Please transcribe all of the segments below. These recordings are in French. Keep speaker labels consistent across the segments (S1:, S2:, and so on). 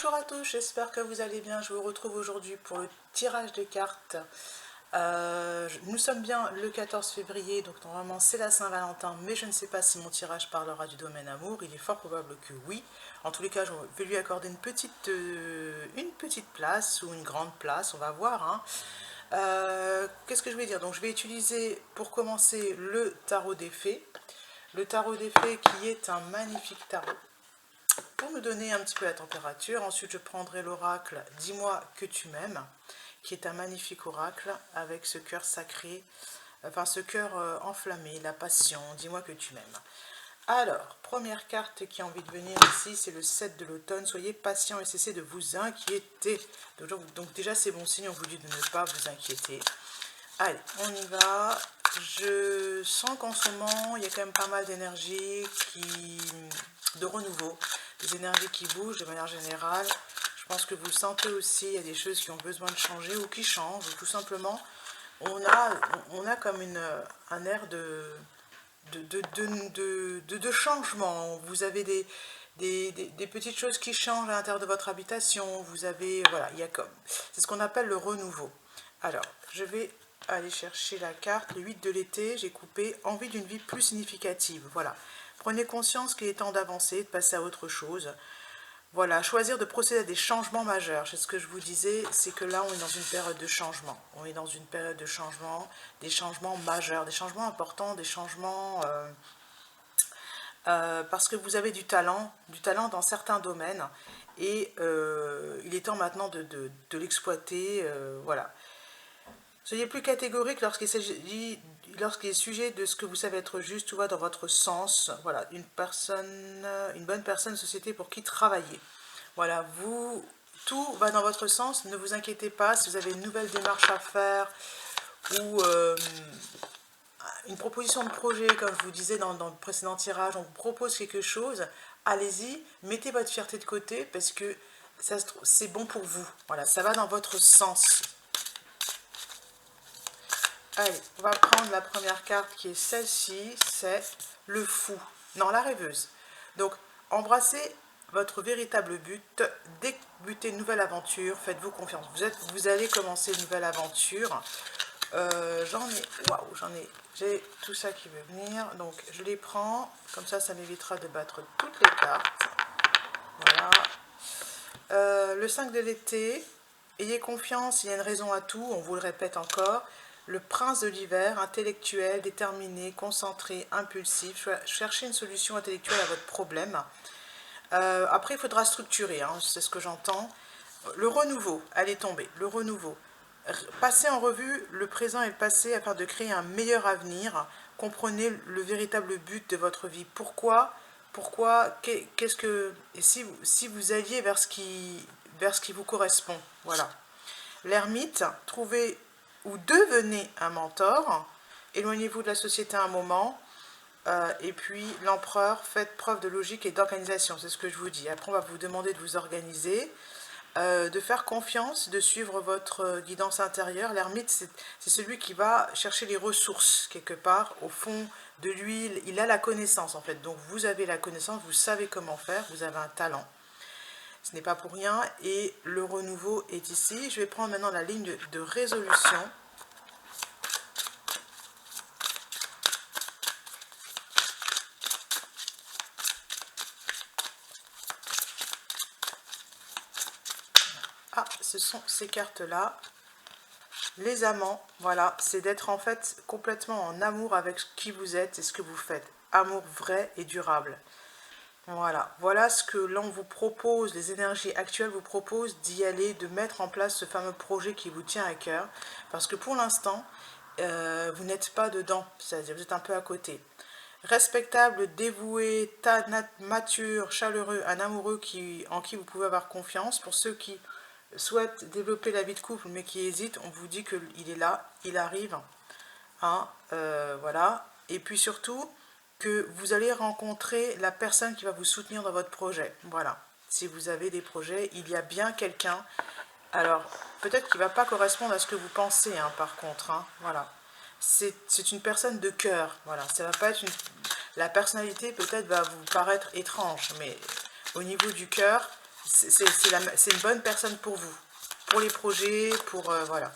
S1: Bonjour à tous, j'espère que vous allez bien. Je vous retrouve aujourd'hui pour le tirage des cartes. Nous sommes bien le 14 février, donc normalement c'est la Saint-Valentin, mais je ne sais pas si mon tirage parlera du domaine amour. Il est fort probable que oui. En tous les cas, je vais lui accorder une petite place ou une grande place, on va voir, hein. Qu'est-ce que je vais dire? Donc je vais utiliser pour commencer le tarot des fées. Le tarot des fées qui est un magnifique tarot pour me donner un petit peu la température. Ensuite, je prendrai l'oracle « Dis-moi que tu m'aimes », qui est un magnifique oracle avec ce cœur sacré, enfin ce cœur enflammé, la passion, « Dis-moi que tu m'aimes ». Alors, première carte qui a envie de venir ici, c'est le 7 de l'automne. Soyez patient et cessez de vous inquiéter. Donc déjà, c'est bon signe, on vous dit de ne pas vous inquiéter. Allez, on y va. Je sens qu'en ce moment, il y a quand même pas mal d'énergie de renouveau, des énergies qui bougent de manière générale. Je pense que vous le sentez aussi, il y a des choses qui ont besoin de changer ou qui changent, ou tout simplement, on a comme un air de changement. Vous avez des petites choses qui changent à l'intérieur de votre habitation. Vous avez, voilà, il y a comme, c'est ce qu'on appelle le renouveau. Alors, je vais aller chercher la carte, le 8 de l'été, j'ai coupé « Envie d'une vie plus significative ». Voilà. Prenez conscience qu'il est temps d'avancer, de passer à autre chose. Voilà, choisir de procéder à des changements majeurs. C'est ce que je vous disais, c'est que là, on est dans une période de changement. On est dans une période de changement, des changements majeurs, des changements importants, des changements... parce que vous avez du talent dans certains domaines. Et il est temps maintenant de l'exploiter, voilà. Soyez plus catégorique lorsqu'il est sujet de ce que vous savez être juste, tout va dans votre sens. Voilà, une bonne personne, société pour qui travailler. Voilà, tout va dans votre sens, ne vous inquiétez pas. Si vous avez une nouvelle démarche à faire ou une proposition de projet, comme je vous disais dans le précédent tirage, on vous propose quelque chose, allez-y, mettez votre fierté de côté parce que c'est bon pour vous. Voilà, ça va dans votre sens. Allez, on va prendre la première carte qui est celle-ci, c'est le fou. Non, la rêveuse. Donc, embrassez votre véritable but, débutez une nouvelle aventure, faites-vous confiance. Vous allez commencer une nouvelle aventure. J'ai tout ça qui veut venir. Donc, je les prends. Comme ça m'évitera de battre toutes les cartes. Voilà. Le 5 de l'été. Ayez confiance, il y a une raison à tout, on vous le répète encore. Le prince de l'hiver, intellectuel, déterminé, concentré, impulsif. Cherchez une solution intellectuelle à votre problème. Après, il faudra structurer, hein, c'est ce que j'entends. Le renouveau, allez tomber, le renouveau. Passez en revue le présent et le passé afin de créer un meilleur avenir. Comprenez le véritable but de votre vie. Pourquoi, qu'est-ce que... Et si vous alliez vers ce qui vous correspond, voilà. L'ermite, trouvez ou devenez un mentor. Éloignez-vous de la société un moment. Et puis l'empereur, faites preuve de logique et d'organisation, c'est ce que je vous dis. Après, on va vous demander de vous organiser. De faire confiance, de suivre votre guidance intérieure. L'ermite, c'est celui qui va chercher les ressources quelque part au fond de lui. Il a la connaissance en fait. Donc vous avez la connaissance, vous savez comment faire, vous avez un talent. Ce n'est pas pour rien. Et le renouveau est ici. Je vais prendre maintenant la ligne de résolution. Ah, ce sont ces cartes-là. Les amants, voilà, c'est d'être en fait complètement en amour avec qui vous êtes et ce que vous faites. Amour vrai et durable. Voilà, voilà ce que l'on vous propose, les énergies actuelles vous proposent d'y aller, de mettre en place ce fameux projet qui vous tient à cœur. Parce que pour l'instant, vous n'êtes pas dedans, c'est-à-dire vous êtes un peu à côté. Respectable, dévoué, mature, chaleureux, un amoureux en qui vous pouvez avoir confiance. Pour ceux qui souhaitent développer la vie de couple mais qui hésitent, on vous dit qu'il est là, il arrive. Hein, voilà. Et puis surtout, que vous allez rencontrer la personne qui va vous soutenir dans votre projet. Voilà. Si vous avez des projets, il y a bien quelqu'un. Alors, peut-être qu'il ne va pas correspondre à ce que vous pensez, hein, par contre. Hein, voilà. C'est une personne de cœur. Voilà. Ça va pas être la personnalité peut-être va vous paraître étrange, mais au niveau du cœur, c'est une bonne personne pour vous, pour les projets, pour voilà.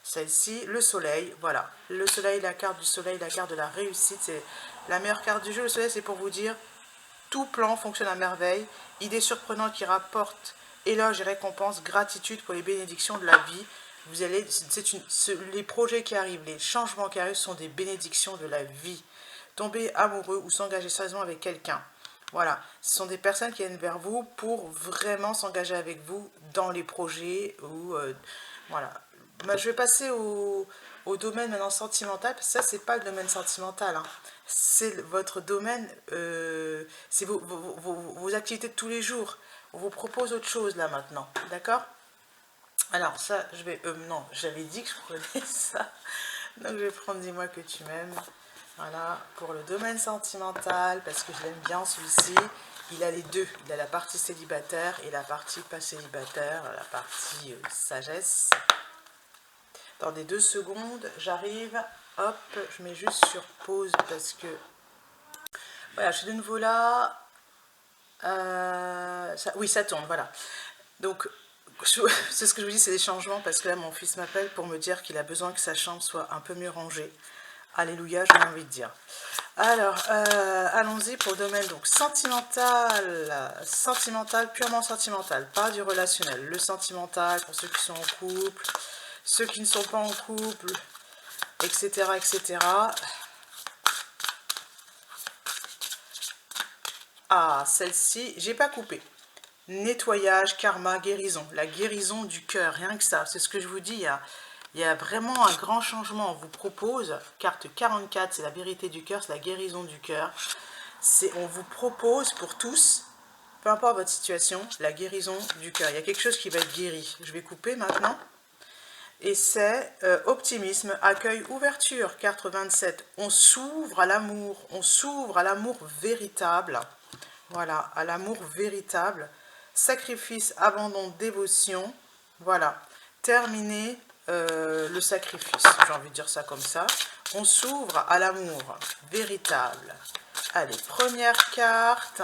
S1: Celle-ci, le soleil, voilà. Le soleil, la carte du soleil, la carte de la réussite, c'est la meilleure carte du jeu. Le soleil, c'est pour vous dire, tout plan fonctionne à merveille. Idées surprenantes qui rapportent éloges et récompenses, gratitude pour les bénédictions de la vie. Vous allez, les projets qui arrivent, les changements qui arrivent sont des bénédictions de la vie. Tomber amoureux ou s'engager sérieusement avec quelqu'un. Voilà, ce sont des personnes qui viennent vers vous pour vraiment s'engager avec vous dans les projets ou voilà. Bah, je vais passer au domaine maintenant sentimental, parce que ça, c'est pas le domaine sentimental, hein. C'est votre domaine, c'est vos activités de tous les jours. On vous propose autre chose là maintenant, d'accord? Alors ça, je vais... non, j'avais dit que je prenais ça. Donc je vais prendre Dis-moi que tu m'aimes. Voilà, pour le domaine sentimental, parce que je l'aime bien celui-ci. Il a les deux. Il a la partie célibataire et la partie pas célibataire, la partie sagesse. Attendez 2 secondes, j'arrive. Hop, je mets juste sur pause parce que... Voilà, je suis de nouveau là. Oui, ça tourne, voilà. Donc, c'est ce que je vous dis, c'est des changements, parce que là, mon fils m'appelle pour me dire qu'il a besoin que sa chambre soit un peu mieux rangée. Alléluia, j'ai envie de dire. Alors, allons-y pour le domaine donc sentimental, purement sentimental, pas du relationnel. Le sentimental pour ceux qui sont en couple, ceux qui ne sont pas en couple, etc., etc. Ah, celle-ci, j'ai pas coupé. Nettoyage, karma, guérison. La guérison du cœur, rien que ça. C'est ce que je vous dis, il y a vraiment un grand changement. On vous propose, carte 44, c'est la vérité du cœur, c'est la guérison du cœur. On vous propose pour tous, peu importe votre situation, la guérison du cœur. Il y a quelque chose qui va être guéri. Je vais couper maintenant. Et c'est optimisme, accueil, ouverture, carte 27. On s'ouvre à l'amour véritable. Voilà, à l'amour véritable. Sacrifice, abandon, dévotion. Voilà, terminer le sacrifice. J'ai envie de dire ça comme ça. On s'ouvre à l'amour véritable. Allez, première carte.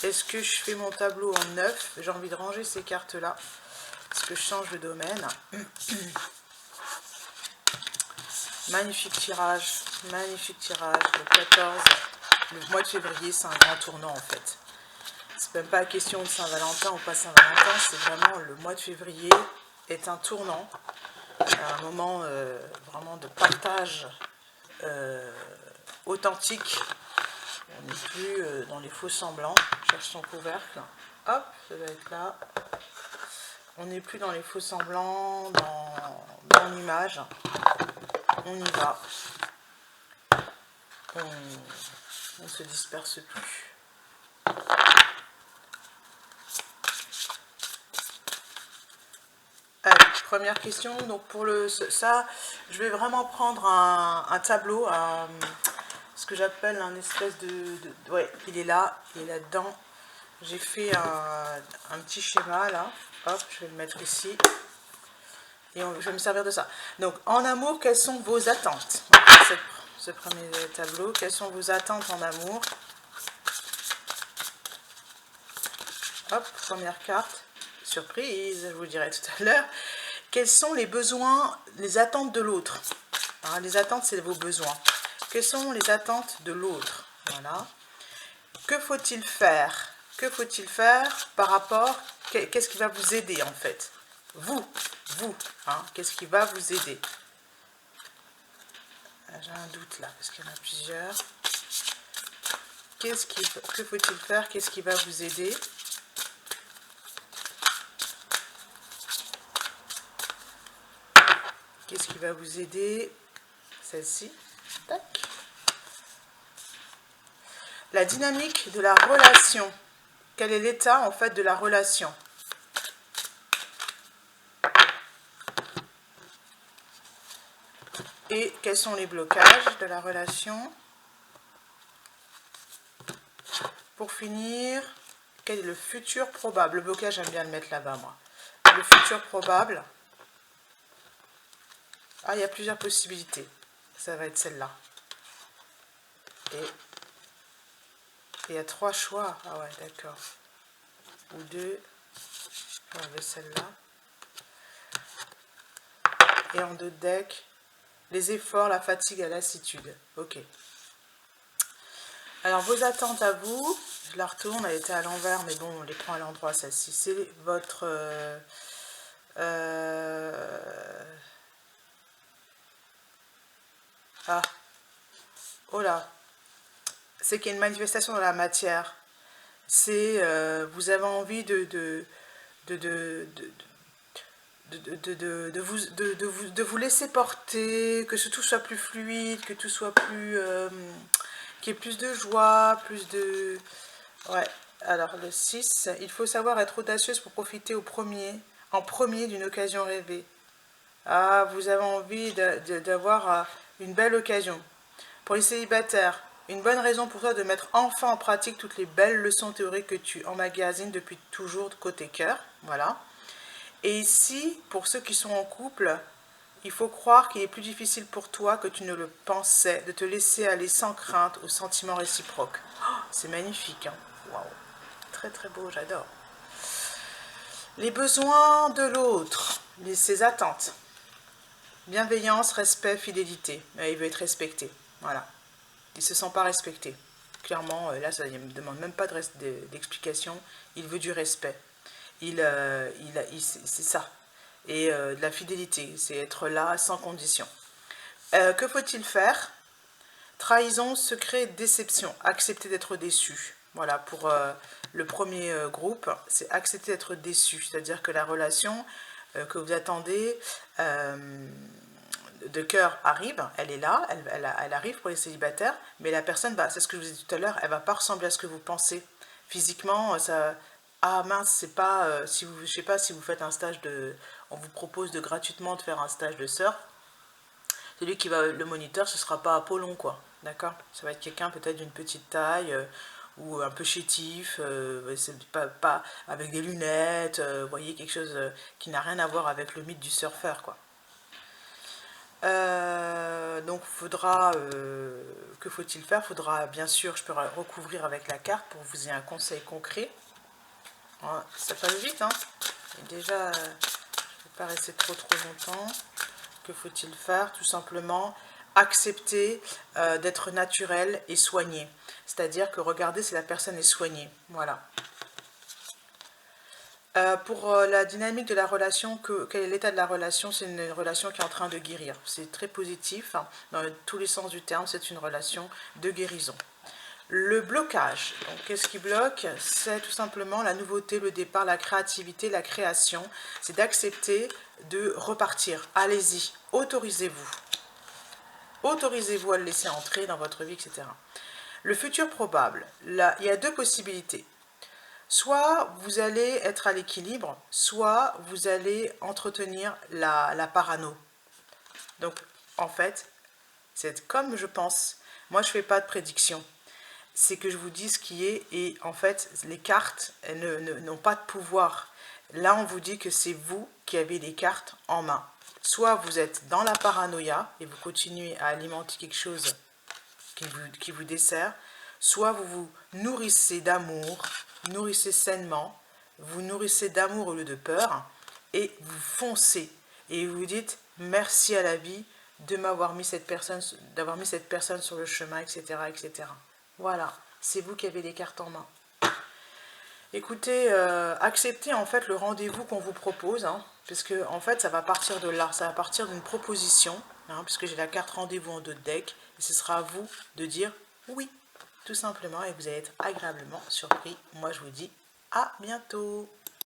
S1: Est-ce que je fais mon tableau en 9? J'ai envie de ranger ces cartes-là. Est-ce que je change de domaine? Magnifique tirage, le 14, le mois de février, c'est un grand tournant en fait. C'est même pas question de Saint-Valentin ou pas Saint-Valentin, c'est vraiment le mois de février est un tournant, un moment vraiment de partage authentique. On n'est plus dans les faux semblants. Je cherche son couvercle. Hop, ça va être là. On n'est plus dans les faux semblants, dans l'image. On y va. On ne se disperse plus. Allez, première question. Donc pour ça, je vais vraiment prendre un tableau, ce que j'appelle un espèce ouais, il est là-dedans. J'ai fait un petit schéma là. Hop, je vais le mettre ici. Et je vais me servir de ça. Donc, en amour, quelles sont vos attentes? Ce premier tableau, quelles sont vos attentes en amour? Hop, première carte. Surprise, je vous dirai tout à l'heure. Quels sont les besoins, les attentes de l'autre? Hein, les attentes, c'est vos besoins. Quelles sont les attentes de l'autre? Voilà. Que faut-il faire? Que faut-il faire par rapport... Qu'est-ce qui va vous aider en fait? Vous, hein, qu'est-ce qui va vous aider? J'ai un doute là, parce qu'il y en a plusieurs. Que faut-il faire? Qu'est-ce qui va vous aider? Qu'est-ce qui va vous aider? Celle-ci. Tac. La dynamique de la relation. Quel est l'état en fait de la relation? Et quels sont les blocages de la relation? Pour finir, quel est le futur probable? Le blocage, j'aime bien le mettre là-bas, moi. Le futur probable. Ah, il y a plusieurs possibilités. Ça va être celle-là. Et il y a 3 choix. Ah ouais, d'accord. Ou 2. On va enlever celle-là. Et en 2 decks, les efforts, la fatigue, la lassitude. Ok. Alors, vos attentes à vous, je la retourne, elle était à l'envers, mais bon, on les prend à l'endroit, celle-ci. C'est votre... Ah, oh là, c'est qu'il y a une manifestation dans la matière. C'est, vous avez envie de vous laisser porter, que tout soit plus fluide, que tout soit plus... qu'il y ait plus de joie, plus de... Ouais, alors le 6, il faut savoir être audacieuse pour profiter en premier d'une occasion rêvée. Ah, vous avez envie d'avoir une belle occasion. Pour les célibataires, une bonne raison pour toi de mettre enfin en pratique toutes les belles leçons théoriques que tu emmagasines depuis toujours côté cœur. Voilà. Et ici, pour ceux qui sont en couple, il faut croire qu'il est plus difficile pour toi que tu ne le pensais de te laisser aller sans crainte aux sentiments réciproques. Oh, c'est magnifique, hein. Waouh. Très très beau, j'adore. Les besoins de l'autre, ses attentes. Bienveillance, respect, fidélité. Il veut être respecté. Voilà. Il ne se sent pas respecté. Clairement, là, ça ne me demande même pas d'explication. Il veut du respect. C'est ça. Et de la fidélité, c'est être là sans condition. Que faut-il faire? Trahison, secret, déception. Accepter d'être déçu. Voilà, pour le premier groupe, c'est accepter d'être déçu. C'est-à-dire que la relation que vous attendez de cœur arrive, elle est là, elle arrive pour les célibataires, mais la personne, c'est ce que je vous ai dit tout à l'heure, elle ne va pas ressembler à ce que vous pensez. Physiquement, ça... Ah mince, c'est pas... si vous, je sais pas si vous faites un stage de... On vous propose gratuitement de faire un stage de surf. Celui qui va, le moniteur, ce sera pas Apollon, quoi. D'accord? Ça va être quelqu'un peut-être d'une petite taille, ou un peu chétif, c'est pas avec des lunettes, vous voyez, quelque chose qui n'a rien à voir avec le mythe du surfeur, quoi. Donc faudra, que faut-il faire? Faudra, bien sûr, je peux recouvrir avec la carte pour vous ayez un conseil concret. Ça passe vite, hein. Et déjà, je ne vais pas rester trop longtemps. Que faut-il faire? Tout simplement accepter d'être naturel et soigné. C'est-à-dire que regardez si la personne est soignée. Voilà. Pour la dynamique de la relation, quel est l'état de la relation? C'est une relation qui est en train de guérir. C'est très positif, hein. Dans tous les sens du terme, c'est une relation de guérison. Le blocage, qu'est-ce qui bloque? C'est tout simplement la nouveauté, le départ, la créativité, la création. C'est d'accepter de repartir. Allez-y, autorisez-vous. Autorisez-vous à le laisser entrer dans votre vie, etc. Le futur probable, là, il y a 2 possibilités. Soit vous allez être à l'équilibre, soit vous allez entretenir la parano. Donc, en fait, c'est comme je pense. Moi, je ne fais pas de prédiction. C'est que je vous dis ce qui est, et en fait, les cartes n'ont pas de pouvoir. Là, on vous dit que c'est vous qui avez les cartes en main. Soit vous êtes dans la paranoïa, et vous continuez à alimenter quelque chose qui vous dessert, soit vous vous nourrissez d'amour, nourrissez sainement, vous nourrissez d'amour au lieu de peur, et vous foncez, et vous dites merci à la vie de m'avoir mis cette personne, d'avoir mis cette personne sur le chemin, etc., etc. Voilà, c'est vous qui avez les cartes en main. Écoutez, acceptez en fait le rendez-vous qu'on vous propose, hein, parce que en fait ça va partir de là, ça va partir d'une proposition, hein, puisque j'ai la carte rendez-vous en 2 decks, et ce sera à vous de dire oui, tout simplement, et vous allez être agréablement surpris. Moi je vous dis à bientôt.